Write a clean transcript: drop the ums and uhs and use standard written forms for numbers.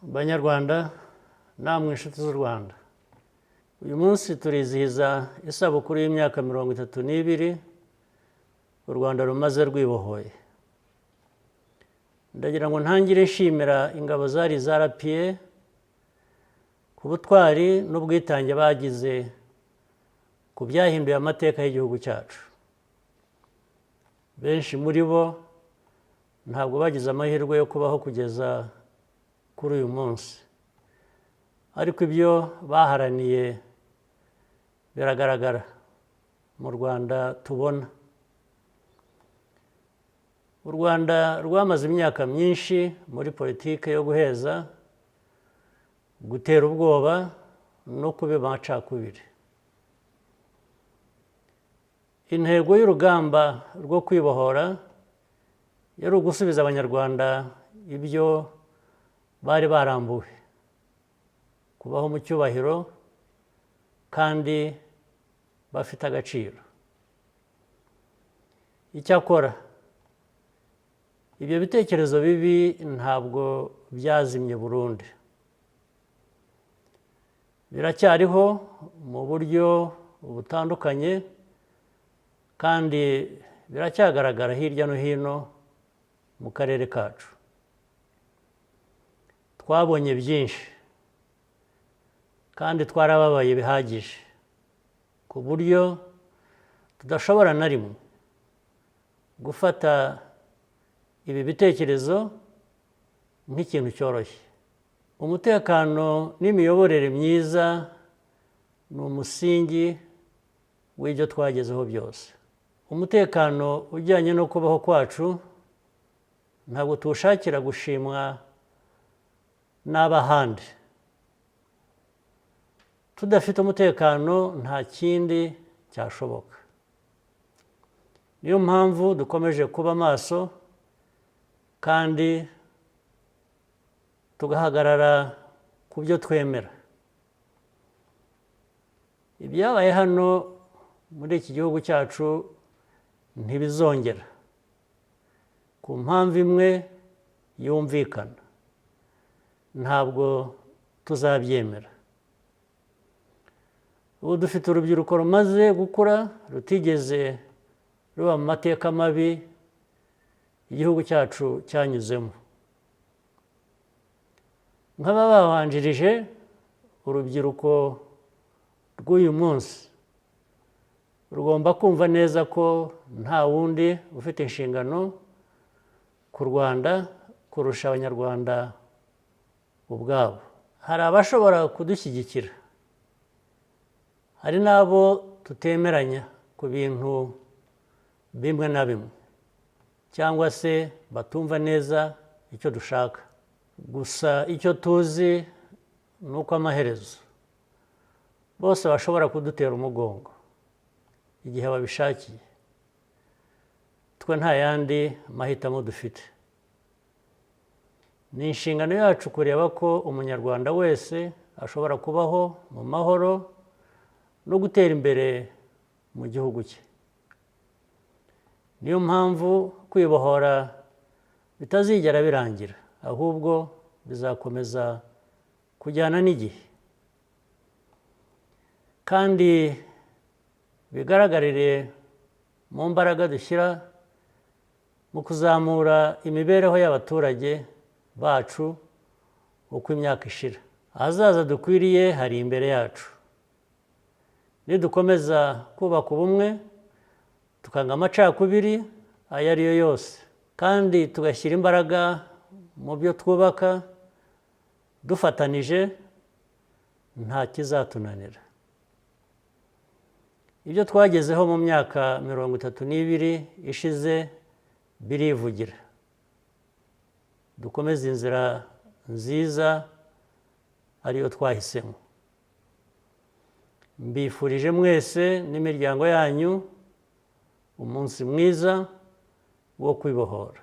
Banyarwanda, namwe inshuti z'u Rwanda, uyu munsi turizihiza isabukuru y'imyaka 32 u Rwanda rumaze rwibohoye. Ndagira ngo ntangire nshimira ingabo zari zarapiye ku butwari n'ubwitange bagize ku byahinduye amateka y'igihugu cyacu. Benshi muri bo ntabwo bagize amahirwe yo kubaho kugeza kuri uyu munsi, ariko ibyo baharaniye biragaragara mu Rwanda tubona. U Rwanda rwamaze imyaka myinshi muri politiki yo guheza, gutera ubwoba no kubiba amacakubiri. Intego y'urugamba rwo kwibohora yari ugusubiza Abanyarwanda ibyo bari barambuwe, kubaho mu cyubahiro kandi bafite agaciro. Icyakora ibyo bitekerezo bibi ntabwo byazimye burundu. Biracyariho mu buryo butandukanye kandi biracyagaragara hirya no hino mu karere kacu. Twabonye byinshi kandi twarababaye bihagije ku buryo tudashobora na rimwe gufata ibi bitekerezo nk'ikintu cyoroshye. Umutekano n'imiyoborere myiza ni umusingi w'ibyo twagezeho byose. Umutekano ujyanye no kubaho kwacu ntabwo tuwushakira gushimwa n'abahandi. Tudafite umutekano nta kindi cyashoboka. Niyo mpamvu dukomeje kuba maso kandi tugahagarara ku byo twemera. Ibyabaye hano muri iki gihugu cyacu ntibizongera, ku mpamvu imwe yumvikana. Ntabwo tuzabyemera. Ubu dufite urubyiruko rumaze gukura, rutigeze ruba mu mateka mabi igihugu cyacu cyanyuzemo. Nk'ababanjirije, urubyiruko rw'uyu munsi rugomba kumva neza ko nta wundi ufite inshingano ku Rwanda kurusha Abanyarwanda ubwabo. Hari abashobora kudushyigikira, hari n'abo tutemeranya ku bintu bimwe na bimwe, cyangwa se batumva neza icyo dushaka. Gusa icyo tuzi ni uko amaherezo bose bashobora kudutera umugongo igihe babishakiye. Twe nta yandi mahitamo dufite. Ni inshingano yacu kureba ko Umunyarwanda wese ashobora kubaho mu mahoro no gutera imbere mu gihugu cye. Niyo mpamvu kwibohora bitazigera birangira, ahubwo bizakomeza kujyana n'igihe, kandi bigaragarire mu mbaraga dushyira mu kuzamura imibereho y'abaturage bacu uko imyaka ishira. Ahazaza dukwiriye hari imbere yacu. Nidukomeza kubaka ubumwe, tukanga amacakubiri ayo ari yo yose, kandi tugashyira imbaraga mu byo twubaka dufatanije, nta kizatunanira. Ibyo twagezeho mu myaka 32 ishize birivugira. Dukomeze inzira nziza ariyo twahisemo. Mbifurije mwese n'imiryango yanyu umunsi mwiza wo kwibohora.